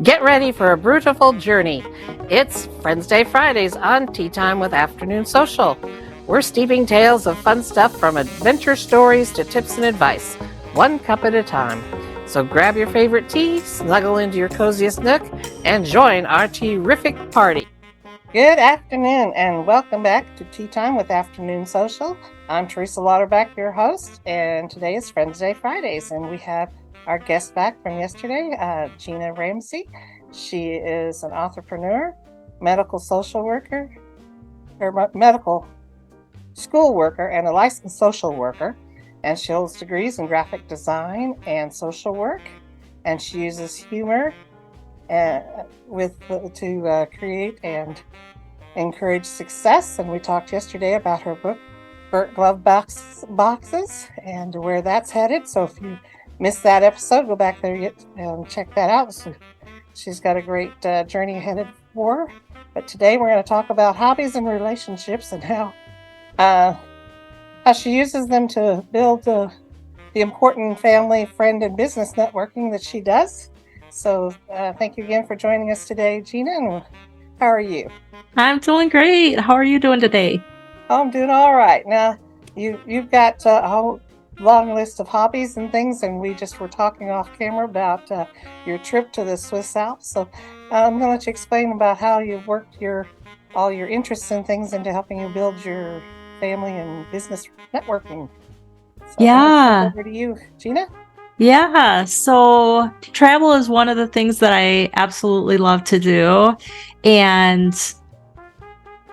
Get ready for a beautiful journey. It's Friends Day Fridays on Tea Time with Afternoon Social. We're steeping tales of fun stuff from adventure stories to tips and advice, one cup at a time. So grab your favorite tea, snuggle into your coziest nook, and join our terrific party. Good afternoon, and welcome back to Tea Time with Afternoon Social. I'm Teresa Lauterbach, your host, and today is Friends Day Fridays, and we have our guest back from yesterday, Gina Ramsey. She is an authorpreneur, medical social worker, or medical school worker, and a licensed social worker. And she holds degrees in graphic design and social work. And she uses humor to create and encourage success. And we talked yesterday about her book, Gloveboxes, and where that's headed. So if you missed that episode, go back there and check that out. So she's got a great journey ahead for her. But today we're going to talk about hobbies and relationships and how she uses them to build the important family, friend, and business networking that she does. So thank you again for joining us today, Gina. And how are you? I'm doing great. How are you doing today? Oh, I'm doing all right. Now, you've got a whole long list of hobbies and things, and we just were talking off camera about your trip to the Swiss Alps. So I'm going to let you explain about how you've worked all your interests and things into helping you build your family and business networking. So Yeah. over to you, Gina. Yeah. So travel is one of the things that I absolutely love to do. And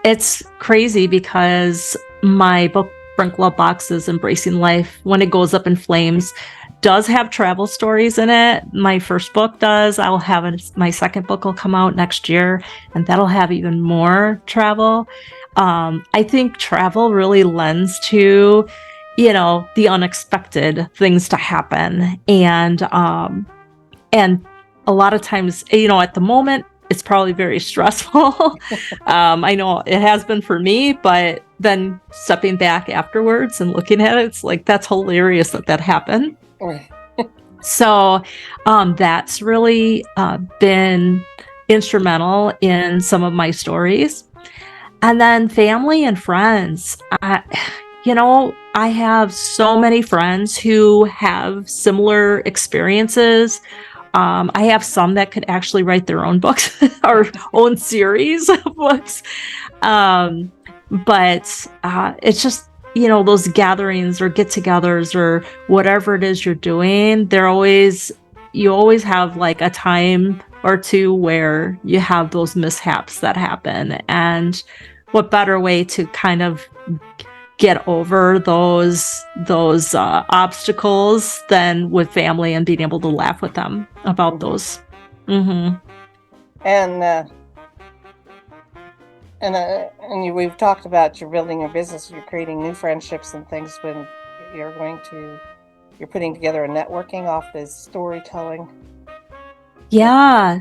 it's crazy because my book, Gloveboxes, Embracing Life, when it goes up in flames, does have travel stories in it. My first book does. I'll have my second book will come out next year, and that'll have even more travel. I think travel really lends to, the unexpected things to happen. And a lot of times, at the moment, it's probably very stressful. I know it has been for me, but then stepping back afterwards and looking at it, it's like, that's hilarious that happened. So that's really been instrumental in some of my stories. And then family and friends. I have so many friends who have similar experiences. I have some that could actually write their own books or own series of books. But it's just, those gatherings or get-togethers or whatever it is you're doing, you always have like a time or two where you have those mishaps that happen. And what better way to kind of get over those obstacles than with family and being able to laugh with them about those. Mm-hmm. And we've talked about you're building your business, you're creating new friendships and things when you're putting together a networking off this storytelling. Yeah,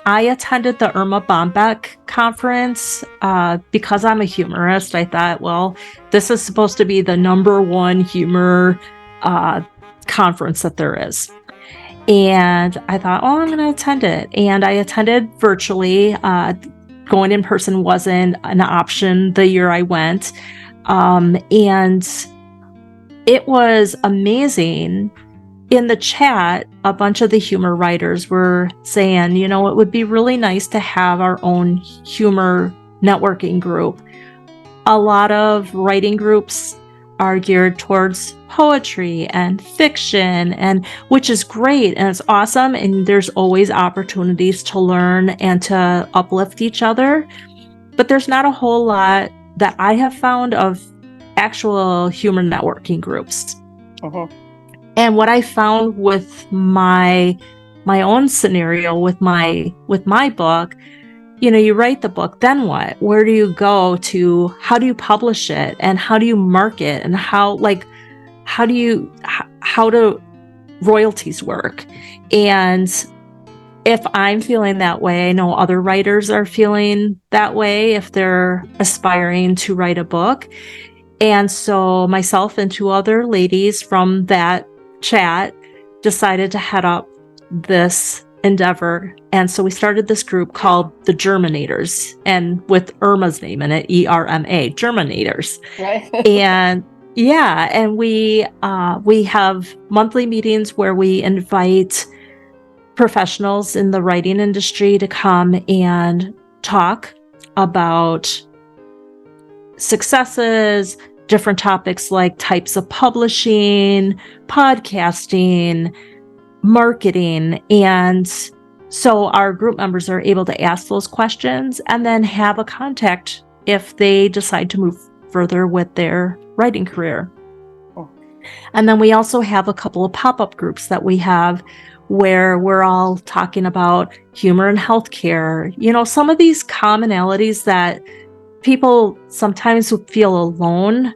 I attended the Irma Bombeck conference because I'm a humorist. I thought, well, this is supposed to be the number one humor conference that there is. And I thought, I'm going to attend it. And I attended virtually. Going in person wasn't an option the year I went. And it was amazing. In the chat, a bunch of the humor writers were saying, it would be really nice to have our own humor networking group. A lot of writing groups are geared towards poetry and fiction, and which is great and it's awesome. And there's always opportunities to learn and to uplift each other. But there's not a whole lot that I have found of actual humor networking groups. Mm-hmm. And what I found with my own scenario with my book, you write the book, then what? Where do you go to? How do you publish it? And how do you market? And how do royalties work? And if I'm feeling that way, I know other writers are feeling that way if they're aspiring to write a book. And so myself and two other ladies from that chat decided to head up this endeavor. And so we started this group called the Germinators, and with Irma's name in it, ERMA, Germinators. Right. And yeah, and we have monthly meetings where we invite professionals in the writing industry to come and talk about successes, different topics like types of publishing, podcasting, marketing. And so our group members are able to ask those questions and then have a contact if they decide to move further with their writing career. And then we also have a couple of pop-up groups that we have where we're all talking about humor and healthcare, some of these commonalities that people sometimes feel alone.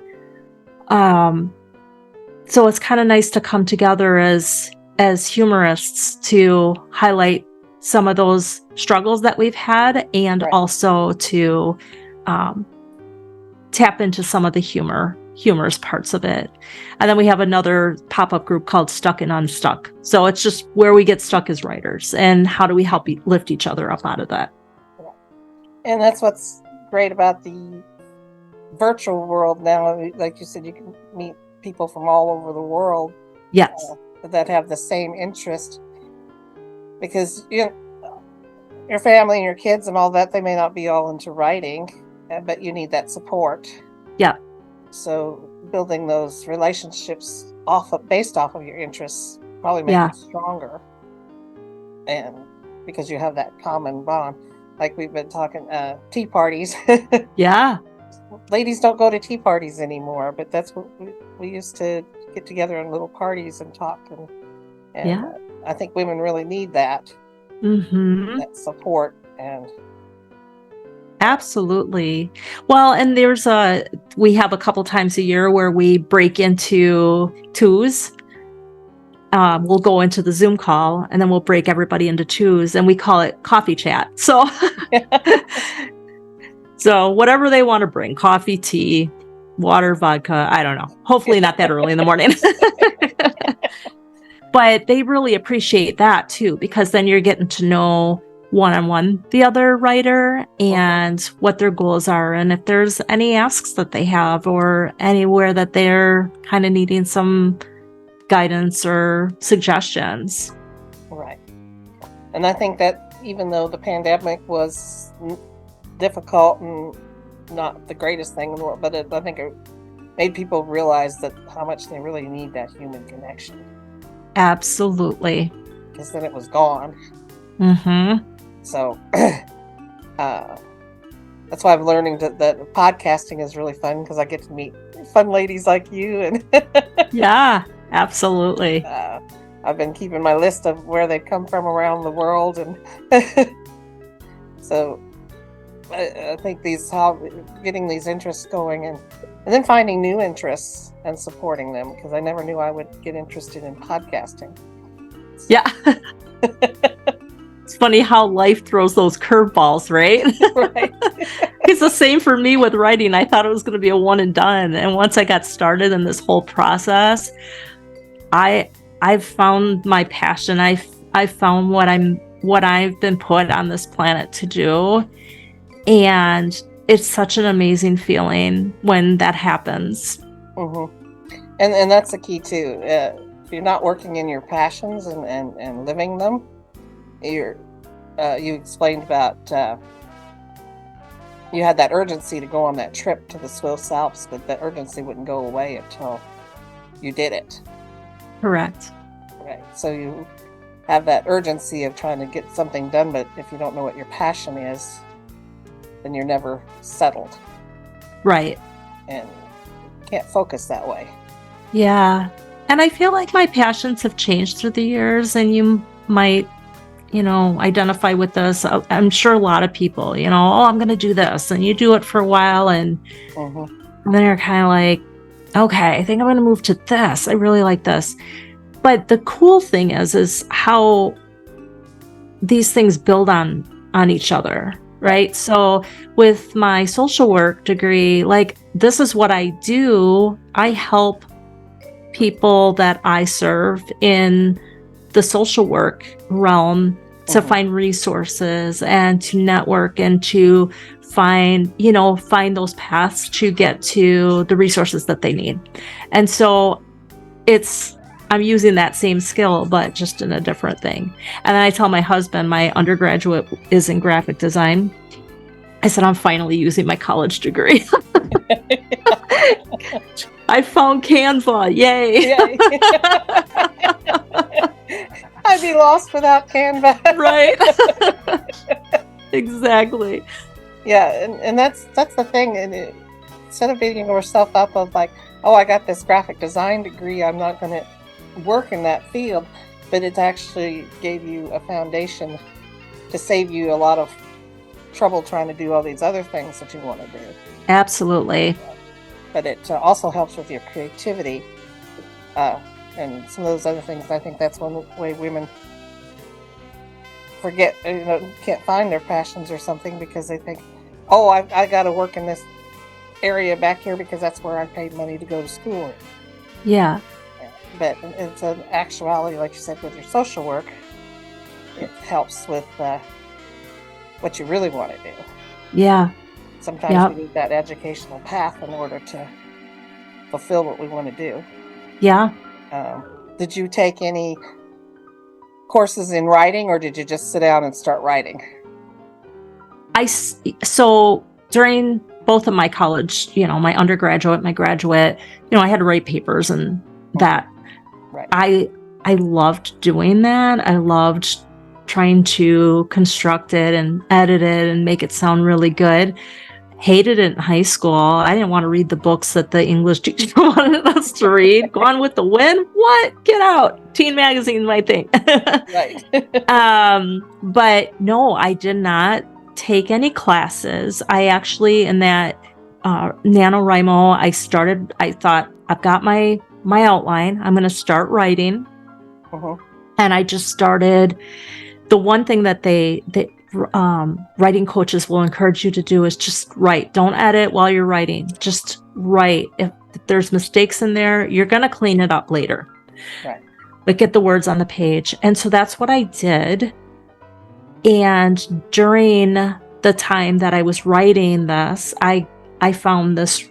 So it's kind of nice to come together as humorists to highlight some of those struggles that we've had, and also to tap into some of the humorous parts of it. And then we have another pop-up group called Stuck and Unstuck. So it's just where we get stuck as writers and how do we help lift each other up out of that. And that's what's great about the virtual world now. Like you said, you can meet people from all over the world. Yes. That have the same interest, because your family and your kids and all that, they may not be all into writing, but you need that support. Yeah. So building those relationships based off of your interests probably makes it stronger, and because you have that common bond. Like we've been talking, tea parties. Yeah. Ladies don't go to tea parties anymore, but that's what we used to get together in little parties and talk. And I think women really need that, that support. And absolutely. Well, and we have a couple times a year where we break into twos. We'll go into the Zoom call and then we'll break everybody into twos, and we call it coffee chat. So, so whatever they want to bring, coffee, tea, water, vodka, I don't know. Hopefully not that early in the morning. But they really appreciate that too, because then you're getting to know one-on-one the other writer and what their goals are, and if there's any asks that they have or anywhere that they're kind of needing some guidance or suggestions. Right. And I think that even though the pandemic was difficult and not the greatest thing in the world, but I think it made people realize that how much they really need that human connection. Absolutely. Because then it was gone. So that's why I'm learning that podcasting is really fun, because I get to meet fun ladies like you. And yeah, absolutely. I've been keeping my list of where they come from around the world, and so I think getting these interests going, and then finding new interests and supporting them, because I never knew I would get interested in podcasting. Yeah. It's funny how life throws those curveballs, right? Right. It's the same for me with writing. I thought it was going to be a one and done. And once I got started in this whole process, I've found my passion. I've found what I've been put on this planet to do. And it's such an amazing feeling when that happens. And that's the key too. If you're not working in your passions and living them, you explained about you had that urgency to go on that trip to the Swiss Alps, but that urgency wouldn't go away until you did it. Correct. Right. So you have that urgency of trying to get something done, but if you don't know what your passion is, then you're never settled. Right. And you can't focus that way. Yeah. And I feel like my passions have changed through the years, and you might, identify with this. I'm sure a lot of people, I'm going to do this, and you do it for a while, and then you're kind of like, okay, I think I'm going to move to this. I really like this. But the cool thing is how these things build on each other, right? So with my social work degree, like, this is what I do. I help people that I serve in the social work realm to find resources and to network and to find those paths to get to the resources that they need. And so I'm using that same skill, but just in a different thing. And then I tell my husband, my undergraduate is in graphic design. I said, I'm finally using my college degree. I found Canva. Yay. I'd be lost without Canva. Right. Exactly. Yeah. And that's the thing. And instead of beating yourself up of like, oh, I got this graphic design degree, I'm not going to work in that field, but it actually gave you a foundation to save you a lot of trouble trying to do all these other things that you want to do. Absolutely. But it also helps with your creativity and some of those other things. I think that's one way women forget, can't find their passions or something because they think, oh, I got to work in this area back here because that's where I paid money to go to school. Yeah. But it's an actuality, like you said, with your social work, it helps with what you really want to do. Yeah. Sometimes we need that educational path in order to fulfill what we want to do. Yeah. Did you take any courses in writing, or did you just sit down and start writing? So during both of my college, my undergraduate, my graduate, I had to write papers and that. Right. I loved doing that. I loved trying to construct it and edit it and make it sound really good. Hated it in high school. I didn't want to read the books that the English teacher wanted us to read. Gone with the Wind? What? Get out. Teen magazine, my thing. Right. But no, I did not take any classes. I actually, in that NaNoWriMo, I thought, I've got my outline. I'm going to start writing. And I just started. The one thing that they writing coaches will encourage you to do is just write. Don't edit while you're writing. Just write. If there's mistakes in there, you're going to clean it up later. Right. But get the words on the page. And so that's what I did. And during the time that I was writing this, I found this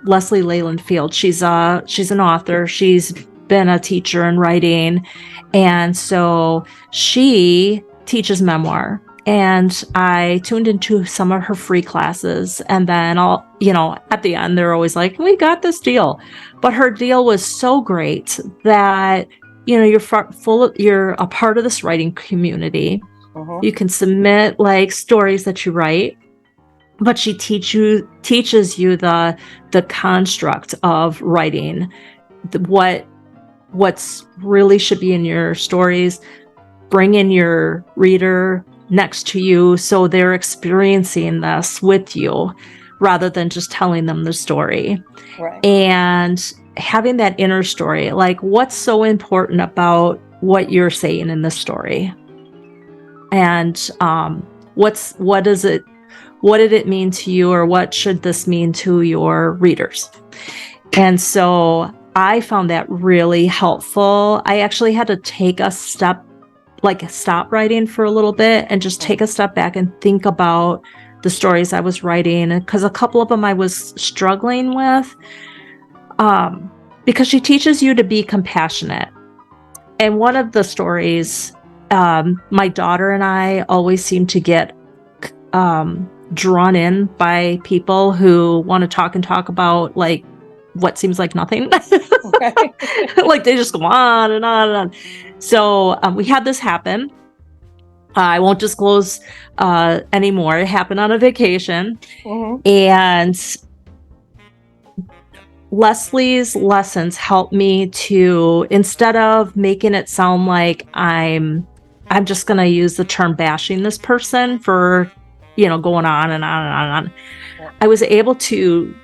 Leslie Leyland Field. She's an author. She's been a teacher in writing. And so she teaches memoir. And I tuned into some of her free classes. And then at the end, they're always like, we got this deal. But her deal was so great that, you're a part of this writing community. You can submit like stories that you write, but she teaches you the construct of writing, what's really should be in your stories. Bring in your reader next to you so they're experiencing this with you rather than just telling them the story. Right. And having that inner story, like what's so important about what you're saying in the story, and what did it mean to you, or what should this mean to your readers? And so I found that really helpful. I actually had to take a step, like stop writing for a little bit and just take a step back and think about the stories I was writing, because a couple of them I was struggling with, because she teaches you to be compassionate. And one of the stories, my daughter and I always seem to get drawn in by people who want to talk about like what seems like nothing. Like they just go on and on and on. So we had this happen. I won't disclose anymore. It happened on a vacation. And Leslie's lessons helped me to, instead of making it sound like I'm just going to use the term bashing this person for, going on and on and on and on. I was able to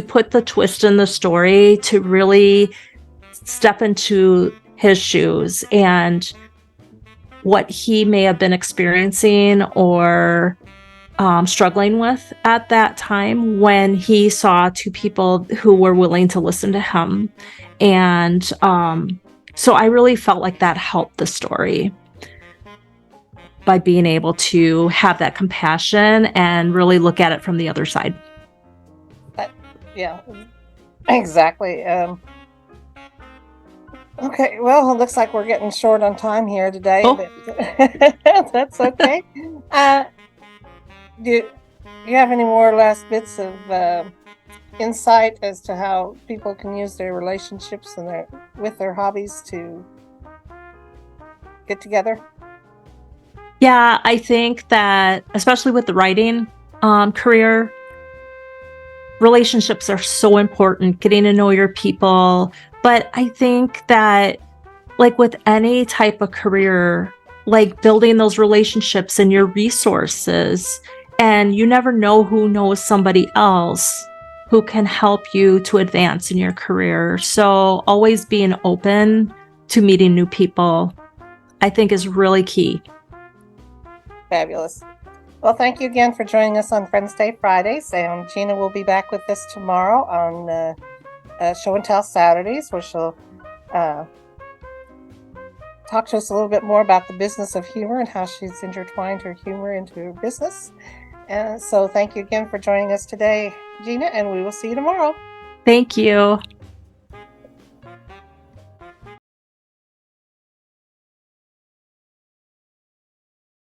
put the twist in the story, to really step into his shoes and what he may have been experiencing or struggling with at that time when he saw two people who were willing to listen to him. And so I really felt like that helped the story. by being able to have that compassion and really look at it from the other side. Yeah, exactly. Okay, well, it looks like we're getting short on time here today. Oh. That's okay. Do you have any more last bits of insight as to how people can use their relationships and with their hobbies to get together? Yeah, I think that especially with the writing career, relationships are so important, getting to know your people. But I think that, like with any type of career, like building those relationships and your resources, and you never know who knows somebody else who can help you to advance in your career. So always being open to meeting new people, I think, is really key. Fabulous. Well, thank you again for joining us on Friends Day Fridays, and Gina will be back with us tomorrow on Show and Tell Saturdays, where she'll talk to us a little bit more about the business of humor and how she's intertwined her humor into her business. And so thank you again for joining us today, Gina, and we will see you tomorrow. Thank you.